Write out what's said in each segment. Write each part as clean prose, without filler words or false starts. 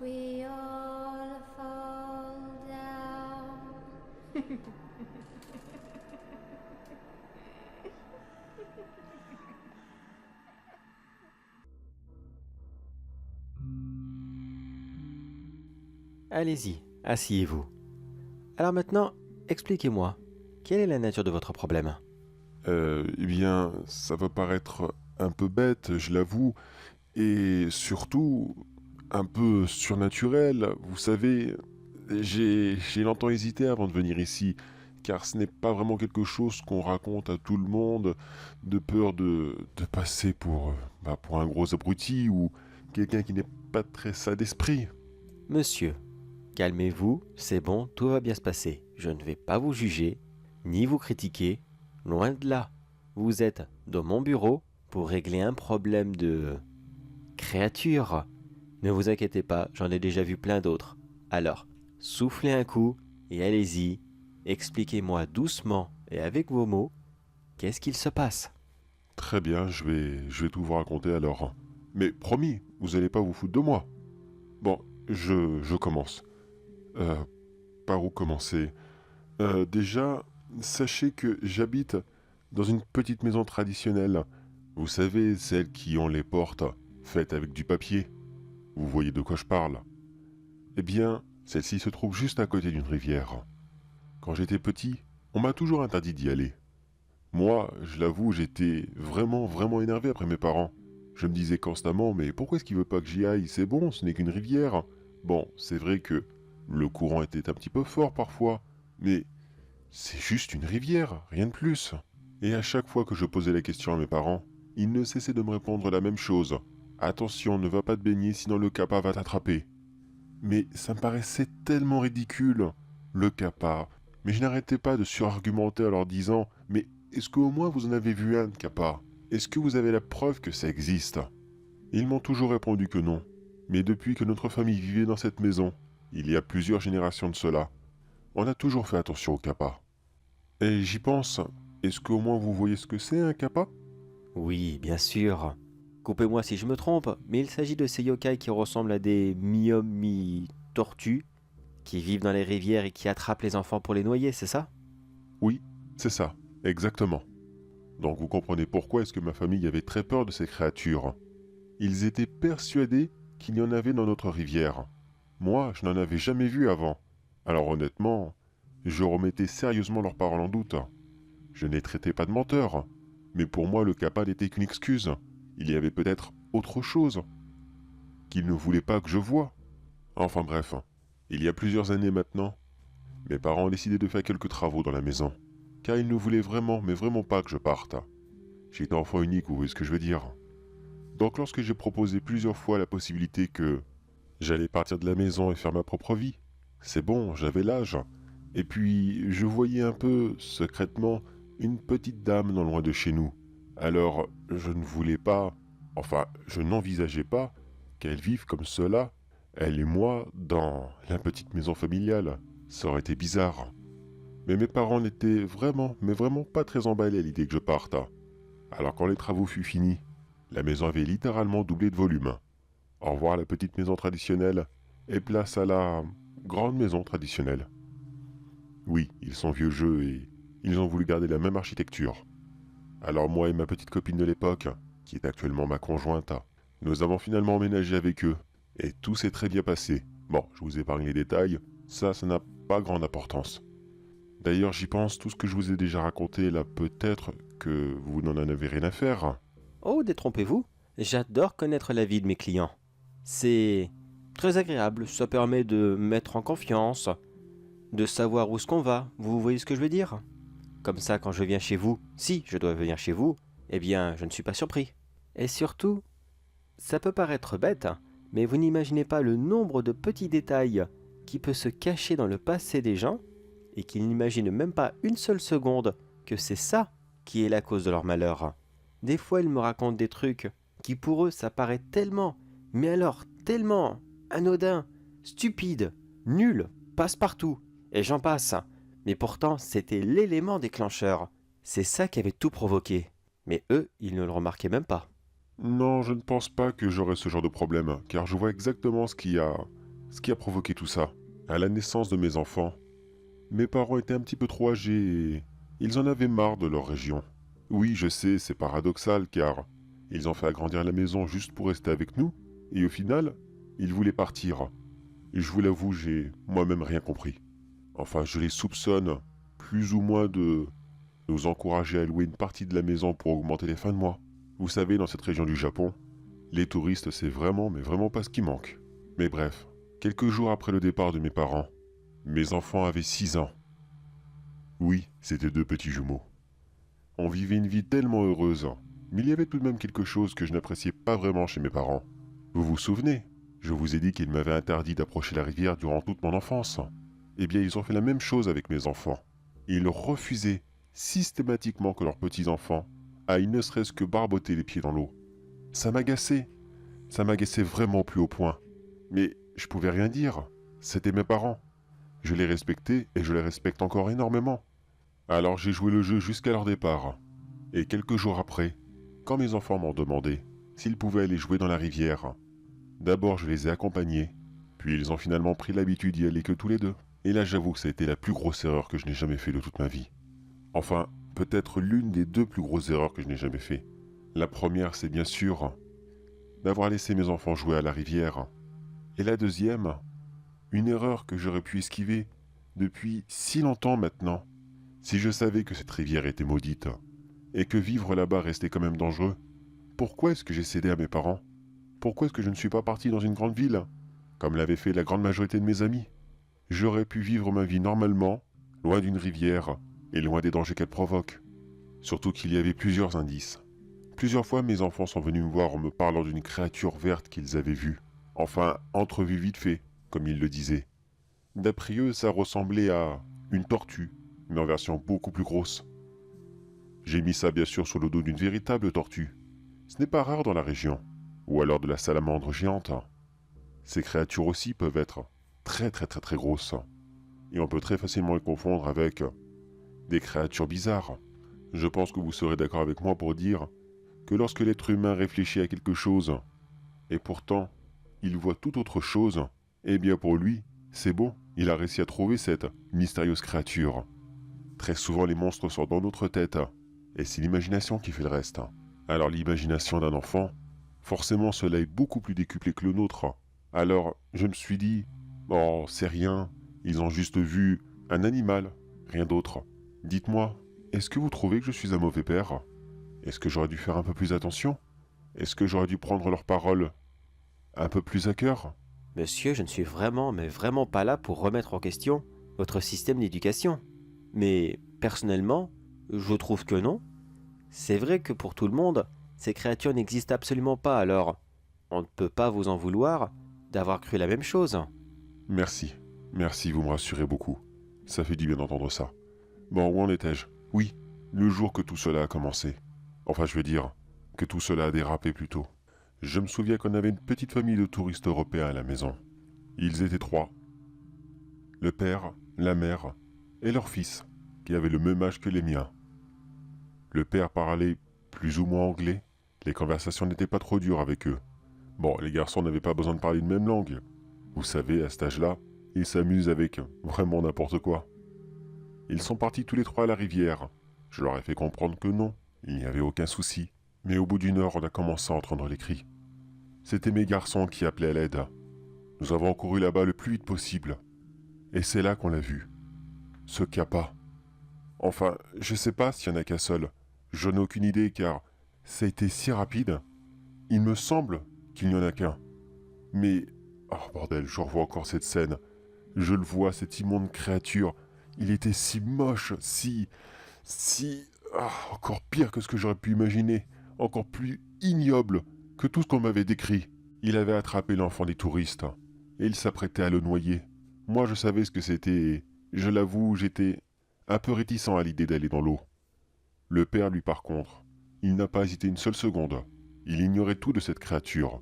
we all fall down. Allez-y, asseyez-vous. Alors maintenant, expliquez-moi, quelle est la nature de votre problème? Eh bien, ça va paraître un peu bête, je l'avoue, et surtout un peu surnaturel. Vous savez, j'ai longtemps hésité avant de venir ici, car ce n'est pas vraiment quelque chose qu'on raconte à tout le monde, de peur de passer pour un gros abruti ou quelqu'un qui n'est pas très sain d'esprit. Monsieur, calmez-vous, c'est bon, tout va bien se passer. Je ne vais pas vous juger, ni vous critiquer, loin de là. Vous êtes dans mon bureau pour régler un problème de créature. Ne vous inquiétez pas, j'en ai déjà vu plein d'autres. Alors, soufflez un coup et allez-y, expliquez-moi doucement et avec vos mots, qu'est-ce qu'il se passe? Très bien, je vais tout vous raconter alors. Mais promis, vous allez pas vous foutre de moi. Bon, je commence. Euh, Par où commencer? Déjà, sachez que j'habite dans une petite maison traditionnelle. Vous savez, celles qui ont les portes faites avec du papier. Vous voyez de quoi je parle. Eh bien, celle-ci se trouve juste à côté d'une rivière. Quand j'étais petit, on m'a toujours interdit d'y aller. Moi, je l'avoue, j'étais vraiment énervé après mes parents. Je me disais constamment, mais pourquoi est-ce qu'il veut pas que j'y aille? C'est bon, ce n'est qu'une rivière. Bon, c'est vrai que le courant était un petit peu fort parfois, mais c'est juste une rivière, rien de plus. Et à chaque fois que je posais la question à mes parents, ils ne cessaient de me répondre la même chose. Attention, ne va pas te baigner sinon le kappa va t'attraper. Mais ça me paraissait tellement ridicule, le kappa. Mais je n'arrêtais pas de surargumenter en leur disant, mais est-ce qu'au moins vous en avez vu un de kappa? Est-ce que vous avez la preuve que ça existe? Ils m'ont toujours répondu que non. Mais depuis que notre famille vivait dans cette maison, il y a plusieurs générations de cela, on a toujours fait attention au kappa. Et j'y pense, est-ce qu'au moins vous voyez ce que c'est un kappa? Oui, bien sûr. Coupez-moi si je me trompe, mais il s'agit de ces yokai qui ressemblent à des mi-tortues, qui vivent dans les rivières et qui attrapent les enfants pour les noyer, c'est ça? Oui, c'est ça, exactement. Donc vous comprenez pourquoi est-ce que ma famille avait très peur de ces créatures. Ils étaient persuadés qu'il y en avait dans notre rivière. Moi, je n'en avais jamais vu avant. Alors honnêtement, je remettais sérieusement leurs paroles en doute. Je ne les traitais pas de menteurs. Mais pour moi, le kappa n'était qu'une excuse. Il y avait peut-être autre chose qu'ils ne voulaient pas que je voie. Enfin bref, il y a plusieurs années maintenant, mes parents ont décidé de faire quelques travaux dans la maison. Car ils ne voulaient vraiment, mais vraiment pas que je parte. J'étais enfant unique, vous voyez ce que je veux dire. Donc lorsque j'ai proposé plusieurs fois la possibilité que j'allais partir de la maison et faire ma propre vie, c'est bon, j'avais l'âge. Et puis je voyais un peu, secrètement, une petite dame non loin de chez nous. Alors je ne voulais pas, enfin je n'envisageais pas qu'elle vive comme cela, elle et moi, dans la petite maison familiale. Ça aurait été bizarre. Mais mes parents n'étaient vraiment, mais vraiment pas très emballés à l'idée que je parte. Alors quand les travaux furent finis, la maison avait littéralement doublé de volume. Au revoir la petite maison traditionnelle et place à la grande maison traditionnelle. Oui, ils sont vieux jeux et ils ont voulu garder la même architecture. Alors moi et ma petite copine de l'époque, qui est actuellement ma conjointe, nous avons finalement emménagé avec eux et tout s'est très bien passé. Bon, je vous épargne les détails, ça n'a pas grande importance. D'ailleurs, j'y pense, tout ce que je vous ai déjà raconté là, peut-être que vous n'en avez rien à faire. Oh, détrompez-vous, j'adore connaître la vie de mes clients. C'est très agréable, ça permet de mettre en confiance, de savoir où est-ce qu'on va, vous voyez ce que je veux dire? Comme ça, quand je viens chez vous, si je dois venir chez vous, eh bien, je ne suis pas surpris. Et surtout, ça peut paraître bête, hein, mais vous n'imaginez pas le nombre de petits détails qui peut se cacher dans le passé des gens et qu'ils n'imaginent même pas une seule seconde que c'est ça qui est la cause de leur malheur. Des fois, ils me racontent des trucs qui pour eux, ça paraît tellement, mais alors tellement anodin, stupide, nul, passe-partout, et j'en passe. Mais pourtant, c'était l'élément déclencheur. C'est ça qui avait tout provoqué. Mais eux, ils ne le remarquaient même pas. Non, je ne pense pas que j'aurai ce genre de problème, car je vois exactement ce qui a Ce qui a provoqué tout ça, à la naissance de mes enfants, mes parents étaient un petit peu trop âgés et ils en avaient marre de leur région. Oui, je sais, c'est paradoxal car ils ont fait agrandir la maison juste pour rester avec nous et au final, ils voulaient partir. Et je vous l'avoue, j'ai moi-même rien compris. Enfin, je les soupçonne plus ou moins de nous encourager à louer une partie de la maison pour augmenter les fins de mois. Vous savez, dans cette région du Japon, les touristes, c'est vraiment, mais vraiment pas ce qui manque. Mais bref, quelques jours après le départ de mes parents, mes enfants avaient 6 ans. Oui, c'étaient 2 petits jumeaux. On vivait une vie tellement heureuse, mais il y avait tout de même quelque chose que je n'appréciais pas vraiment chez mes parents. Vous vous souvenez? Je vous ai dit qu'ils m'avaient interdit d'approcher la rivière durant toute mon enfance. Eh bien, ils ont fait la même chose avec mes enfants. Ils refusaient systématiquement que leurs petits-enfants aillent ne serait-ce que barboter les pieds dans l'eau. Ça m'agaçait. Ça m'agaçait vraiment au plus haut point. Mais je pouvais rien dire. C'était mes parents. Je les respectais et je les respecte encore énormément. Alors j'ai joué le jeu jusqu'à leur départ. Et quelques jours après, quand mes enfants m'ont demandé s'ils pouvaient aller jouer dans la rivière, d'abord je les ai accompagnés, puis ils ont finalement pris l'habitude d'y aller que tous les deux. Et là j'avoue que ça a été la plus grosse erreur que je n'ai jamais fait de toute ma vie. Enfin, peut-être l'une des 2 plus grosses erreurs que je n'ai jamais fait. La première, c'est bien sûr d'avoir laissé mes enfants jouer à la rivière. Et la deuxième, une erreur que j'aurais pu esquiver depuis si longtemps maintenant. Si je savais que cette rivière était maudite, et que vivre là-bas restait quand même dangereux, pourquoi est-ce que j'ai cédé à mes parents? Pourquoi est-ce que je ne suis pas parti dans une grande ville, comme l'avait fait la grande majorité de mes amis? J'aurais pu vivre ma vie normalement, loin d'une rivière, et loin des dangers qu'elle provoque. Surtout qu'il y avait plusieurs indices. Plusieurs fois mes enfants sont venus me voir en me parlant d'une créature verte qu'ils avaient vue. Enfin, entrevue vite fait, comme ils le disaient. D'après eux, ça ressemblait à une tortue, mais en version beaucoup plus grosse. J'ai mis ça bien sûr sur le dos d'une véritable tortue. Ce n'est pas rare dans la région, ou alors de la salamandre géante. Ces créatures aussi peuvent être très grosses, et on peut très facilement les confondre avec des créatures bizarres. Je pense que vous serez d'accord avec moi pour dire que lorsque l'être humain réfléchit à quelque chose, et pourtant il voit tout autre chose, eh bien pour lui, c'est bon, il a réussi à trouver cette mystérieuse créature. Très souvent les monstres sont dans notre tête, et c'est l'imagination qui fait le reste. Alors l'imagination d'un enfant, forcément cela est beaucoup plus décuplé que le nôtre. Alors je me suis dit, oh c'est rien, ils ont juste vu un animal, rien d'autre. Dites-moi, est-ce que vous trouvez que je suis un mauvais père? Est-ce que j'aurais dû faire un peu plus attention? Est-ce que j'aurais dû prendre leurs paroles un peu plus à cœur? Monsieur, je ne suis vraiment, mais vraiment pas là pour remettre en question votre système d'éducation. Mais personnellement, je trouve que non. C'est vrai que pour tout le monde, ces créatures n'existent absolument pas, alors on ne peut pas vous en vouloir d'avoir cru la même chose. Merci, merci, vous me rassurez beaucoup. Ça fait du bien d'entendre ça. Bon, où en étais-je? Oui, le jour que tout cela a commencé. Enfin, je veux dire, que tout cela a dérapé plutôt. Je me souviens qu'on avait une petite famille de touristes européens à la maison. Ils étaient 3. Le père, la mère et leur fils, qui avaient le même âge que les miens. Le père parlait plus ou moins anglais. Les conversations n'étaient pas trop dures avec eux. Bon, les garçons n'avaient pas besoin de parler une même langue. Vous savez, à cet âge-là, ils s'amusent avec vraiment n'importe quoi. Ils sont partis tous les 3 à la rivière. Je leur ai fait comprendre que non, il n'y avait aucun souci. Mais au bout d'une heure, on a commencé à entendre les cris. C'était mes garçons qui appelaient à l'aide. Nous avons couru là-bas le plus vite possible. Et c'est là qu'on l'a vu. Ce Kappa. Enfin, je sais pas s'il y en a qu'un seul. Je n'ai aucune idée car ça a été si rapide. Il me semble qu'il n'y en a qu'un. Mais, oh bordel, je revois encore cette scène. Je le vois, cette immonde créature. Il était si moche, encore pire que ce que j'aurais pu imaginer. Encore plus ignoble que tout ce qu'on m'avait décrit. Il avait attrapé l'enfant des touristes et il s'apprêtait à le noyer. Moi, je savais ce que c'était et, je l'avoue, j'étais un peu réticent à l'idée d'aller dans l'eau. Le père, lui, par contre, il n'a pas hésité une seule seconde. Il ignorait tout de cette créature.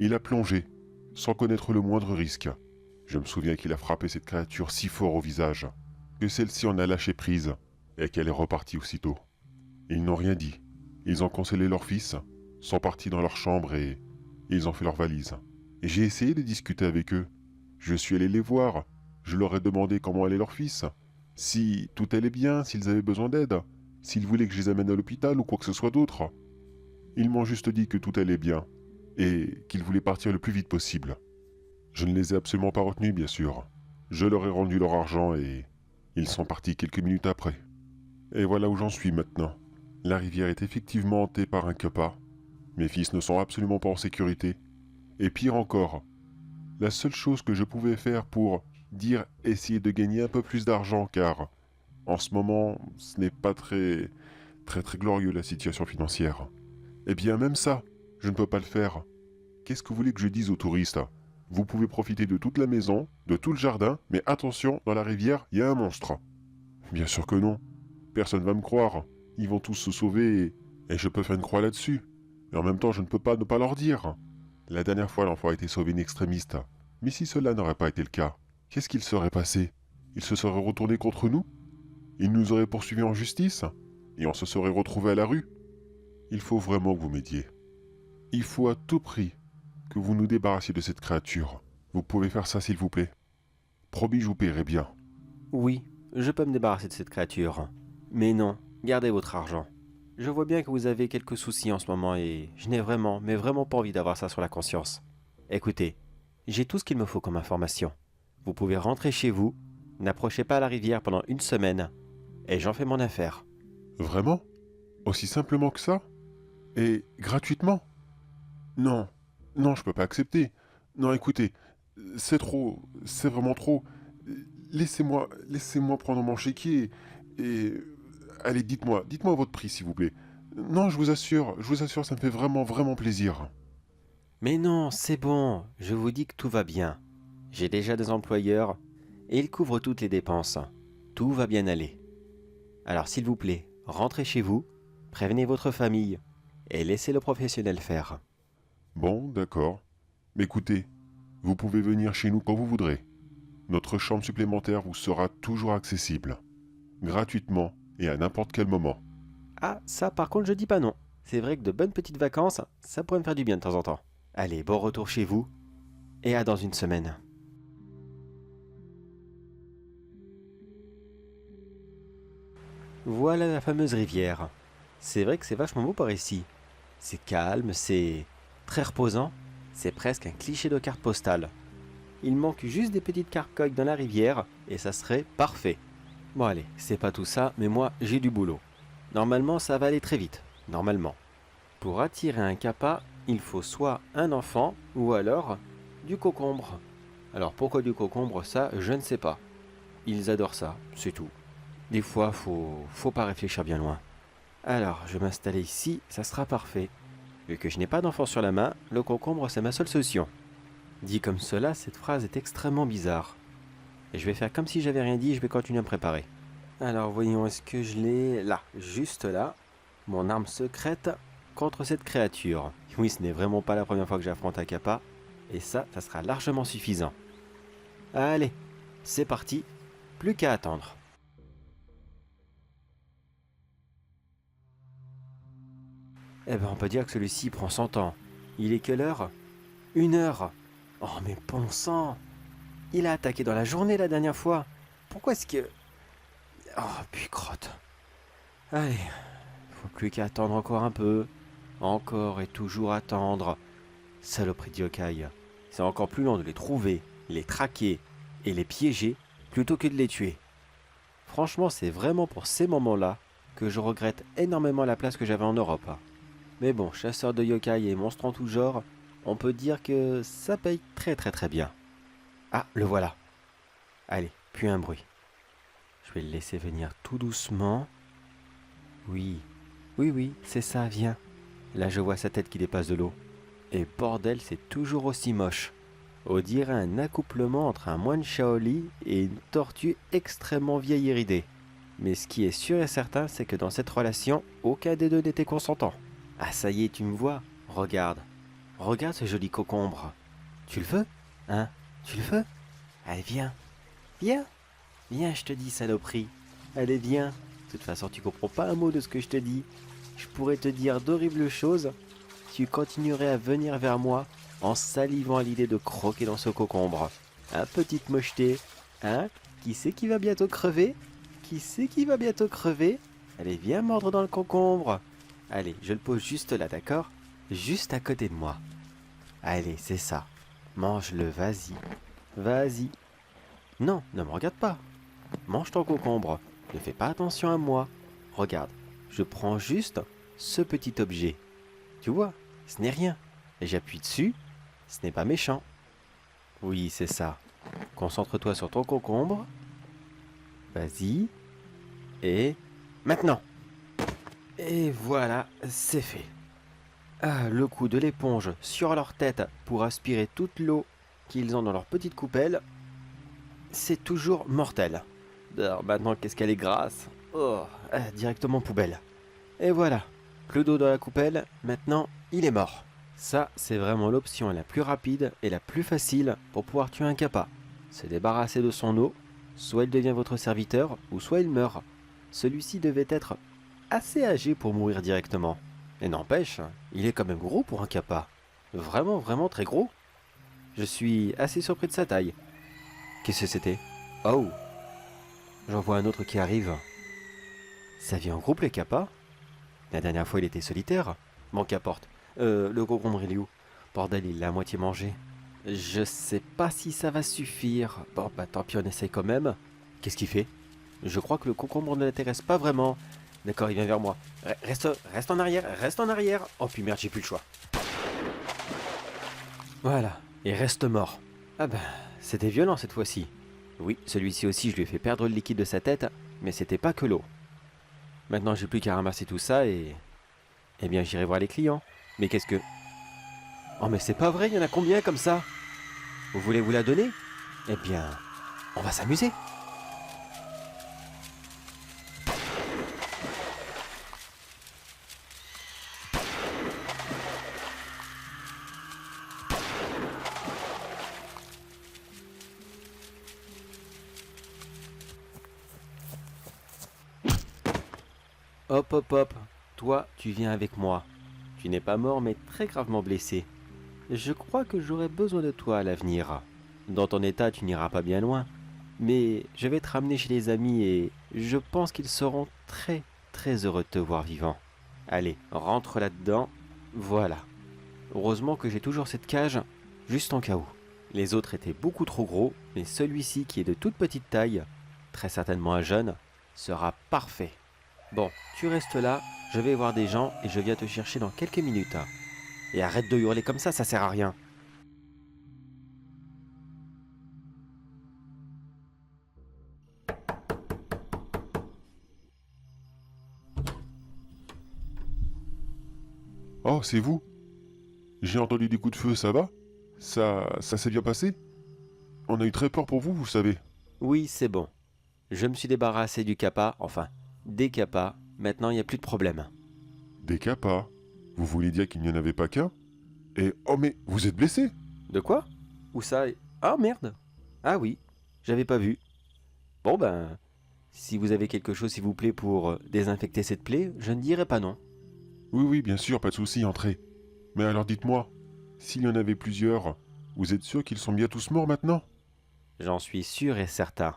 Il a plongé, sans connaître le moindre risque. Je me souviens qu'il a frappé cette créature si fort au visage que celle-ci en a lâché prise et qu'elle est repartie aussitôt. Ils n'ont rien dit. Ils ont consolé leur fils, sont partis dans leur chambre et ils ont fait leur valise. Et j'ai essayé de discuter avec eux, Je suis allé les voir. Je leur ai demandé comment allait leur fils. Si tout allait bien, s'ils avaient besoin d'aide. S'ils voulaient que je les amène à l'hôpital ou quoi que ce soit d'autre. Ils m'ont juste dit que tout allait bien. Et qu'ils voulaient partir le plus vite possible. Je ne les ai absolument pas retenus, bien sûr. Je leur ai rendu leur argent et ils sont partis quelques minutes après. Et voilà où j'en suis maintenant. La rivière est effectivement hantée par un kappa. Mes fils ne sont absolument pas en sécurité. Et pire encore, la seule chose que je pouvais faire pour dire essayer de gagner un peu plus d'argent, car en ce moment, ce n'est pas très glorieux la situation financière. Eh bien, même ça, je ne peux pas le faire. Qu'est-ce que vous voulez que je dise aux touristes? Vous pouvez profiter de toute la maison, de tout le jardin, mais attention, dans la rivière, il y a un monstre. Bien sûr que non. Personne va me croire. Ils vont tous se sauver et je peux faire une croix là-dessus. Mais en même temps, je ne peux pas ne pas leur dire. La dernière fois, l'enfant a été sauvé in extremis. Mais si cela n'aurait pas été le cas, qu'est-ce qu'il serait passé? Il se serait retourné contre nous? Il nous aurait poursuivis en justice? Et on se serait retrouvés à la rue? Il faut vraiment que vous m'aidiez. Il faut à tout prix que vous nous débarrassiez de cette créature. Vous pouvez faire ça, s'il vous plaît. Promis, je vous paierai bien. Oui, je peux me débarrasser de cette créature. Mais non, gardez votre argent. Je vois bien que vous avez quelques soucis en ce moment et je n'ai vraiment, mais vraiment pas envie d'avoir ça sur la conscience. Écoutez, j'ai tout ce qu'il me faut comme information. Vous pouvez rentrer chez vous, n'approchez pas la rivière pendant 1 semaine, et j'en fais mon affaire. Vraiment? Aussi simplement que ça? Et gratuitement? Non, non, je peux pas accepter. Non, écoutez, c'est trop, c'est vraiment trop. Laissez-moi prendre mon chéquier et... Allez, dites-moi votre prix, s'il vous plaît. Non, je vous assure, ça me fait vraiment, vraiment plaisir. Mais non, c'est bon, je vous dis que tout va bien. J'ai déjà des employeurs et ils couvrent toutes les dépenses. Tout va bien aller. Alors s'il vous plaît, rentrez chez vous, prévenez votre famille et laissez le professionnel faire. Bon, d'accord. Mais écoutez, vous pouvez venir chez nous quand vous voudrez. Notre chambre supplémentaire vous sera toujours accessible. Gratuitement et à n'importe quel moment. Ah, ça par contre je dis pas non. C'est vrai que de bonnes petites vacances, ça pourrait me faire du bien de temps en temps. Allez, bon retour chez vous et à dans 1 semaine. Voilà la fameuse rivière. C'est vrai que c'est vachement beau par ici. C'est calme, c'est très reposant. C'est presque un cliché de carte postale. Il manque juste des petites carcoques dans la rivière et ça serait parfait. Bon allez, c'est pas tout ça, mais moi j'ai du boulot. Normalement ça va aller très vite, normalement. Pour attirer un kappa, il faut soit un enfant ou alors du concombre. Alors pourquoi du concombre, ça je ne sais pas. Ils adorent ça, c'est tout. Des fois faut pas réfléchir bien loin. Alors je vais m'installer ici, ça sera parfait. Vu que je n'ai pas d'enfant sur la main, le concombre c'est ma seule solution. Dit comme cela, cette phrase est extrêmement bizarre. Et je vais faire comme si j'avais rien dit et je vais continuer à me préparer. Alors voyons, est-ce que je l'ai là, juste là, mon arme secrète contre cette créature. Oui, ce n'est vraiment pas la première fois que j'affronte un kappa, et ça sera largement suffisant. Allez, c'est parti, plus qu'à attendre. Eh ben on peut dire que celui-ci prend son temps. Il est quelle heure? 1 heure. Oh mais bon sang! Il a attaqué dans la journée la dernière fois. Pourquoi est-ce que... Oh, puis crotte. Allez, faut plus qu'à attendre encore un peu. Encore et toujours attendre. Saloperie de yokai. C'est encore plus long de les trouver, les traquer et les piéger plutôt que de les tuer. Franchement, c'est vraiment pour ces moments-là que je regrette énormément la place que j'avais en Europe. Mais bon, chasseur de yokai et monstres en tout genre, on peut dire que ça paye très bien. Ah, le voilà. Allez, plus un bruit. Je vais le laisser venir tout doucement. Oui, c'est ça, viens. Là, je vois sa tête qui dépasse de l'eau. Et bordel, c'est toujours aussi moche. On dirait un accouplement entre un moine Shaolin et une tortue extrêmement vieille et ridée. Mais ce qui est sûr et certain, c'est que dans cette relation, aucun des deux n'était consentant. Ah, ça y est, tu me vois. Regarde ce joli concombre. Tu le veux? Hein? Tu le veux? Allez, viens, je te dis, saloperie. Allez, viens. De toute façon, tu comprends pas un mot de ce que je te dis. Je pourrais te dire d'horribles choses. Tu continuerais à venir vers moi en salivant à l'idée de croquer dans ce concombre. Hein, petite mocheté? Hein? Qui c'est qui va bientôt crever? Qui c'est qui va bientôt crever? Allez, viens mordre dans le concombre. Allez, je le pose juste là, d'accord? Juste à côté de moi. Allez, c'est ça. Mange-le, vas-y. Vas-y. Non, ne me regarde pas. Mange ton concombre. Ne fais pas attention à moi. Regarde, je prends juste ce petit objet. Tu vois, ce n'est rien. Et j'appuie dessus, ce n'est pas méchant. Oui, c'est ça. Concentre-toi sur ton concombre. Vas-y. Et maintenant. Et voilà, c'est fait. Ah, le coup de l'éponge sur leur tête pour aspirer toute l'eau qu'ils ont dans leur petite coupelle, c'est toujours mortel. Alors maintenant, qu'est-ce qu'elle est grasse. Oh, directement poubelle. Et voilà, plus d'eau dans la coupelle, maintenant, il est mort. Ça, c'est vraiment l'option la plus rapide et la plus facile pour pouvoir tuer un kappa. Se débarrasser de son eau, soit il devient votre serviteur, ou soit il meurt. Celui-ci devait être assez âgé pour mourir directement. Et n'empêche, il est quand même gros pour un kappa. Vraiment, vraiment très gros. Je suis assez surpris de sa taille. Qu'est-ce que c'était? Oh! J'en vois un autre qui arrive. Ça vit en groupe les kappas? La dernière fois il était solitaire. Bon, qu'importe. Le concombre il est où? Bordel, il l'a à moitié mangé. Je sais pas si ça va suffire. Bon, bah tant pis, on essaye quand même. Qu'est-ce qu'il fait? Je crois que le concombre ne l'intéresse pas vraiment. D'accord, il vient vers moi. Reste en arrière, reste en arrière. Oh puis merde, j'ai plus le choix. Voilà, et reste mort. Ah ben, c'était violent cette fois-ci. Oui, celui-ci aussi, je lui ai fait perdre le liquide de sa tête, mais c'était pas que l'eau. Maintenant, j'ai plus qu'à ramasser tout ça et... Eh bien, j'irai voir les clients. Mais qu'est-ce que... Oh mais c'est pas vrai, il y en a combien comme ça? Vous voulez vous la donner? Eh bien, on va s'amuser. Hop, hop, hop. Toi, tu viens avec moi. Tu n'es pas mort, mais très gravement blessé. Je crois que j'aurai besoin de toi à l'avenir. Dans ton état, tu n'iras pas bien loin. Mais je vais te ramener chez les amis et je pense qu'ils seront très, très heureux de te voir vivant. Allez, rentre là-dedans. Voilà. Heureusement que j'ai toujours cette cage, juste en cas où. Les autres étaient beaucoup trop gros, mais celui-ci qui est de toute petite taille, très certainement un jeune, sera parfait. Bon, tu restes là, je vais voir des gens et je viens te chercher dans quelques minutes. Et arrête de hurler comme ça sert à rien. Oh, c'est vous? J'ai entendu des coups de feu, ça va? Ça s'est bien passé? On a eu très peur pour vous, vous savez. Oui, c'est bon. Je me suis débarrassé du kappa, enfin, des kappas. Maintenant, il n'y a plus de problème. Des kappas? Vous voulez dire qu'il n'y en avait pas qu'un? Et oh mais, vous êtes blessé? De quoi? Où ça? Ah merde! Ah oui, j'avais pas vu. Bon ben, si vous avez quelque chose s'il vous plaît pour désinfecter cette plaie, je ne dirai pas non. Oui, oui, bien sûr, pas de souci, entrez. Mais alors dites-moi, s'il y en avait plusieurs, vous êtes sûr qu'ils sont bien tous morts maintenant? J'en suis sûr et certain.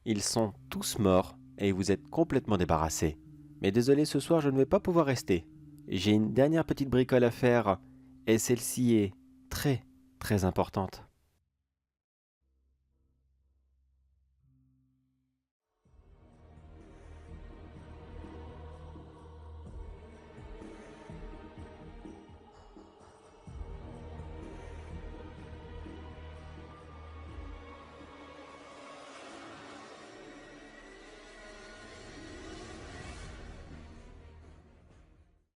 Ils sont tous morts et vous êtes complètement débarrassés. Mais désolé, ce soir je ne vais pas pouvoir rester. J'ai une dernière petite bricole à faire et celle-ci est très, très importante.